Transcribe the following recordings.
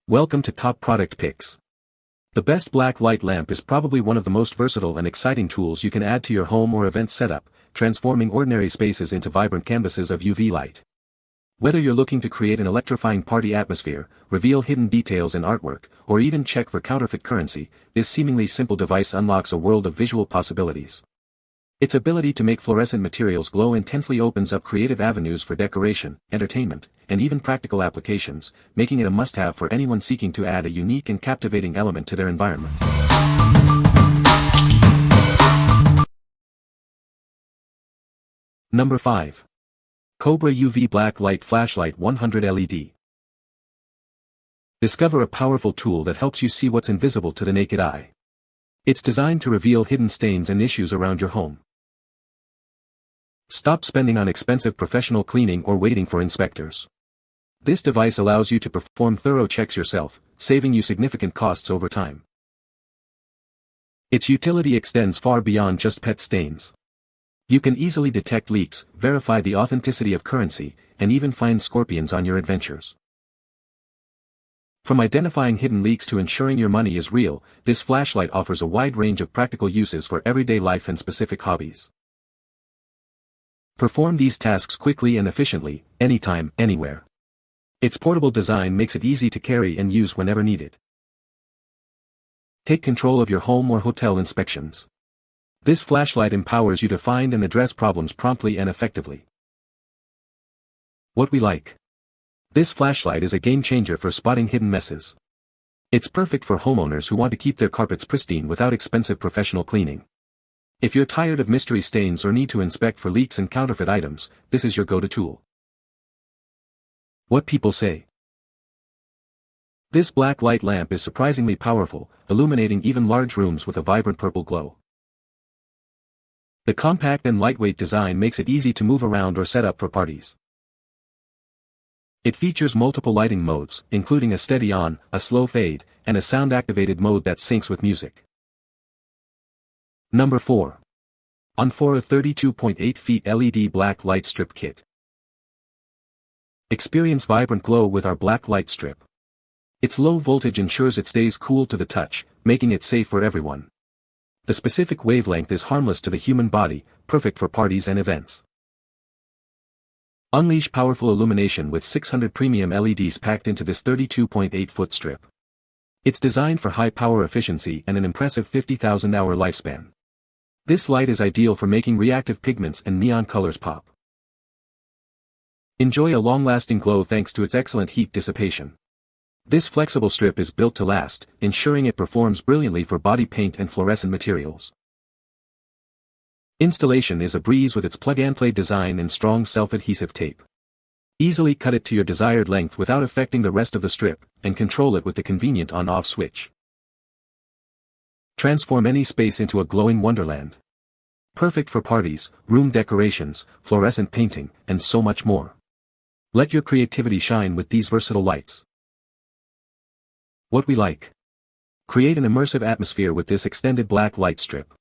Welcome to Top Product Picks. The best black light lamp is probably one of the most versatile and exciting tools you can add to your home or event setup, transforming ordinary spaces into vibrant canvases of UV light. Whether you're looking to create an electrifying party atmosphere, reveal hidden details in artwork, or even check for counterfeit currency, this seemingly simple device unlocks a world of visual possibilities. Its ability to make fluorescent materials glow intensely opens up creative avenues for decoration, entertainment, and even practical applications, making it a must-have for anyone seeking to add a unique and captivating element to their environment. Number 5. Kobra UV Black Light Flashlight 100 LED. Discover a powerful tool that helps you see what's invisible to the naked eye. It's designed to reveal hidden stains and issues around your home. Stop spending on expensive professional cleaning or waiting for inspectors. This device allows you to perform thorough checks yourself, saving you significant costs over time. Its utility extends far beyond just pet stains. You can easily detect leaks, verify the authenticity of currency, and even find scorpions on your adventures. From identifying hidden leaks to ensuring your money is real, this flashlight offers a wide range of practical uses for everyday life and specific hobbies. Perform these tasks quickly and efficiently, anytime, anywhere. Its portable design makes it easy to carry and use whenever needed. Take control of your home or hotel inspections. This flashlight empowers you to find and address problems promptly and effectively. What we like. This flashlight is a game changer for spotting hidden messes. It's perfect for homeowners who want to keep their carpets pristine without expensive professional cleaning. If you're tired of mystery stains or need to inspect for leaks and counterfeit items, this is your go-to tool. What people say. This black light lamp is surprisingly powerful, illuminating even large rooms with a vibrant purple glow. The compact and lightweight design makes it easy to move around or set up for parties. It features multiple lighting modes, including a steady on, a slow fade, and a sound-activated mode that syncs with music. Number 4. Onforu 32.8 feet LED Black Light Strip Kit. Experience vibrant glow with our black light strip. Its low voltage ensures it stays cool to the touch, making it safe for everyone. The specific wavelength is harmless to the human body, perfect for parties and events. Unleash powerful illumination with 600 premium LEDs packed into this 32.8-foot strip. It's designed for high power efficiency and an impressive 50,000-hour lifespan. This light is ideal for making reactive pigments and neon colors pop. Enjoy a long-lasting glow thanks to its excellent heat dissipation. This flexible strip is built to last, ensuring it performs brilliantly for body paint and fluorescent materials. Installation is a breeze with its plug-and-play design and strong self-adhesive tape. Easily cut it to your desired length without affecting the rest of the strip, and control it with the convenient on-off switch. Transform any space into a glowing wonderland. Perfect for parties, room decorations, fluorescent painting, and so much more. Let your creativity shine with these versatile lights. What we like. Create an immersive atmosphere with this extended black light strip.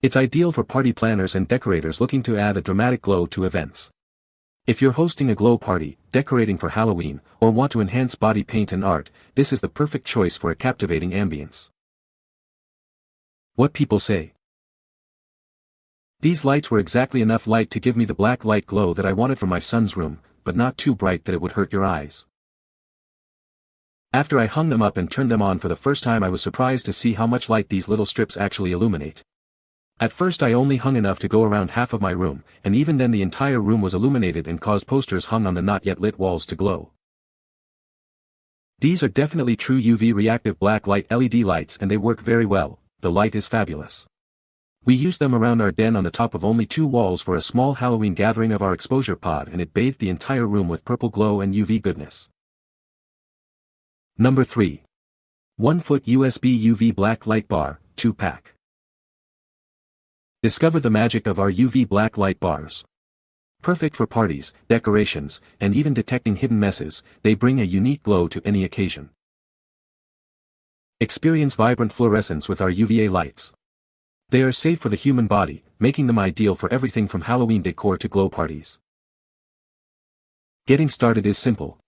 It's ideal for party planners and decorators looking to add a dramatic glow to events. If you're hosting a glow party, decorating for Halloween, or want to enhance body paint and art, this is the perfect choice for a captivating ambience. What people say. These lights were exactly enough light to give me the black light glow that I wanted for my son's room, but not too bright that it would hurt your eyes. After I hung them up and turned them on for the first time, I was surprised to see how much light these little strips actually illuminate. At first I only hung enough to go around half of my room, and even then the entire room was illuminated and caused posters hung on the not yet lit walls to glow. These are definitely true UV reactive black light LED lights, and they work very well. The light is fabulous. We used them around our den on the top of only 2 walls for a small Halloween gathering of our exposure pod, and it bathed the entire room with purple glow and UV goodness. Number 3. 1-foot USB UV Black Light Bar, 2-pack. Discover the magic of our UV black light bars. Perfect for parties, decorations, and even detecting hidden messes, they bring a unique glow to any occasion. Experience vibrant fluorescence with our UVA lights. They are safe for the human body, making them ideal for everything from Halloween decor to glow parties. Getting started is simple.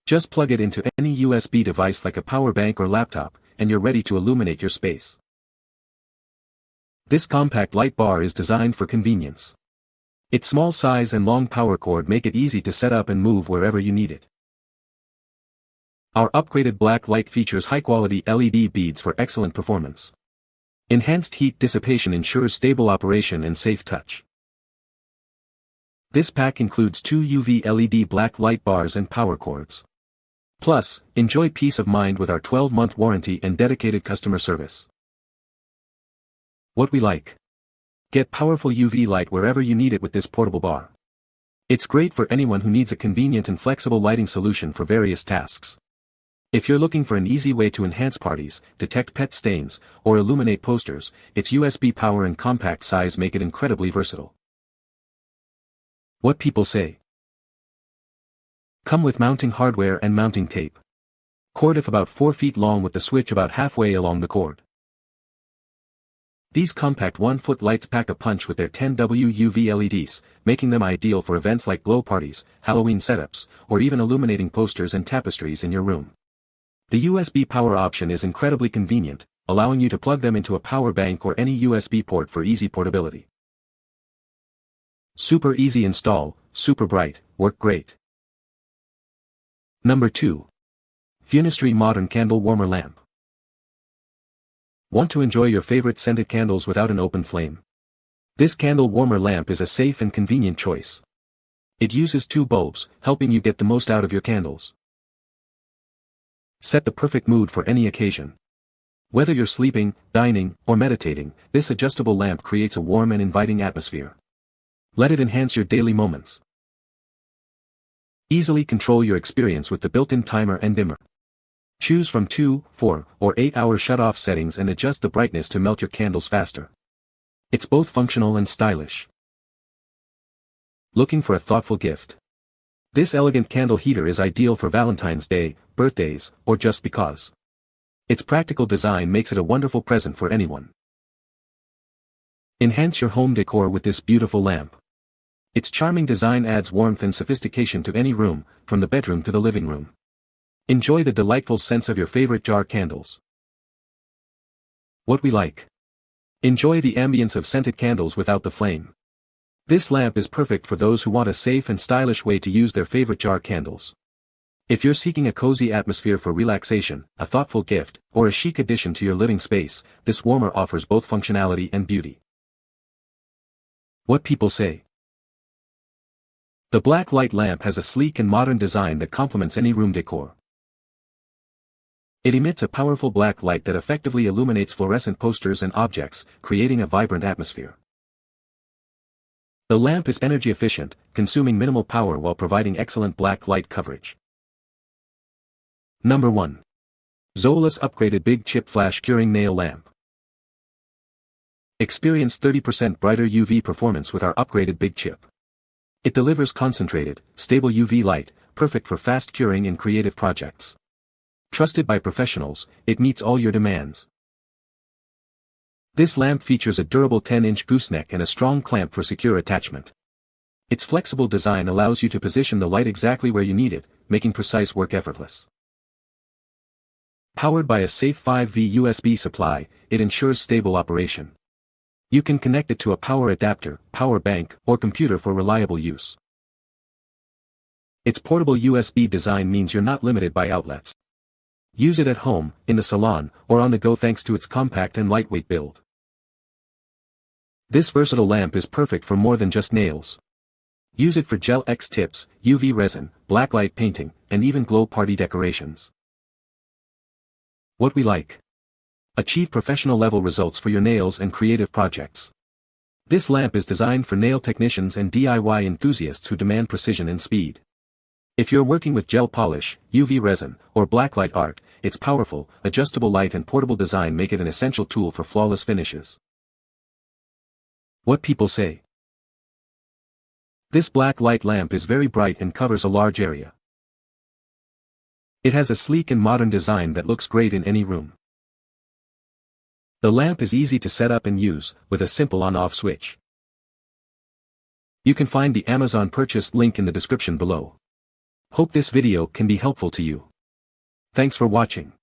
Just plug it into any USB device like a power bank or laptop, and you're ready to illuminate your space. This compact light bar is designed for convenience. Its small size and long power cord make it easy to set up and move wherever you need it. Our upgraded black light features high-quality LED beads for excellent performance. Enhanced heat dissipation ensures stable operation and safe touch. This pack includes 2 UV LED black light bars and power cords. Plus, enjoy peace of mind with our 12-month warranty and dedicated customer service. What we like. Get powerful UV light wherever you need it with this portable bar. It's great for anyone who needs a convenient and flexible lighting solution for various tasks. If you're looking for an easy way to enhance parties, detect pet stains, or illuminate posters, its USB power and compact size make it incredibly versatile. What people say. Come with mounting hardware and mounting tape. Cord if about 4 feet long with the switch about halfway along the cord. These compact 1-foot lights pack a punch with their 10W UV LEDs, making them ideal for events like glow parties, Halloween setups, or even illuminating posters and tapestries in your room. The USB power option is incredibly convenient, allowing you to plug them into a power bank or any USB port for easy portability. Super easy install, super bright, work great. Number 2. Funistree Modern Candle Warmer Lamp. Want to enjoy your favorite scented candles without an open flame? This candle warmer lamp is a safe and convenient choice. It uses 2 bulbs, helping you get the most out of your candles. Set the perfect mood for any occasion. Whether you're sleeping, dining, or meditating, this adjustable lamp creates a warm and inviting atmosphere. Let it enhance your daily moments. Easily control your experience with the built-in timer and dimmer. Choose from 2, 4, or 8-hour shut-off settings and adjust the brightness to melt your candles faster. It's both functional and stylish. Looking for a thoughtful gift? This elegant candle heater is ideal for Valentine's Day, birthdays, or just because. Its practical design makes it a wonderful present for anyone. Enhance your home decor with this beautiful lamp. Its charming design adds warmth and sophistication to any room, from the bedroom to the living room. Enjoy the delightful scents of your favorite jar candles. What we like. Enjoy the ambience of scented candles without the flame. This lamp is perfect for those who want a safe and stylish way to use their favorite jar candles. If you're seeking a cozy atmosphere for relaxation, a thoughtful gift, or a chic addition to your living space, this warmer offers both functionality and beauty. What people say. The black light lamp has a sleek and modern design that complements any room decor. It emits a powerful black light that effectively illuminates fluorescent posters and objects, creating a vibrant atmosphere. The lamp is energy efficient, consuming minimal power while providing excellent black light coverage. Number 1. ZOELASS Upgraded Big Chip Flash Curing Nail Lamp. Experience 30% brighter UV performance with our upgraded Big Chip. It delivers concentrated, stable UV light, perfect for fast curing in creative projects. Trusted by professionals, it meets all your demands. This lamp features a durable 10-inch gooseneck and a strong clamp for secure attachment. Its flexible design allows you to position the light exactly where you need it, making precise work effortless. Powered by a safe 5V USB supply, it ensures stable operation. You can connect it to a power adapter, power bank, or computer for reliable use. Its portable USB design means you're not limited by outlets. Use it at home, in the salon, or on the go thanks to its compact and lightweight build. This versatile lamp is perfect for more than just nails. Use it for gel X tips, UV resin, blacklight painting, and even glow party decorations. What we like. Achieve professional level results for your nails and creative projects. This lamp is designed for nail technicians and DIY enthusiasts who demand precision and speed. If you're working with gel polish, UV resin, or blacklight art, its powerful, adjustable light and portable design make it an essential tool for flawless finishes. What people say. This black light lamp is very bright and covers a large area. It has a sleek and modern design that looks great in any room. The lamp is easy to set up and use, with a simple on-off switch. You can find the Amazon purchase link in the description below. Hope this video can be helpful to you. Thanks for watching.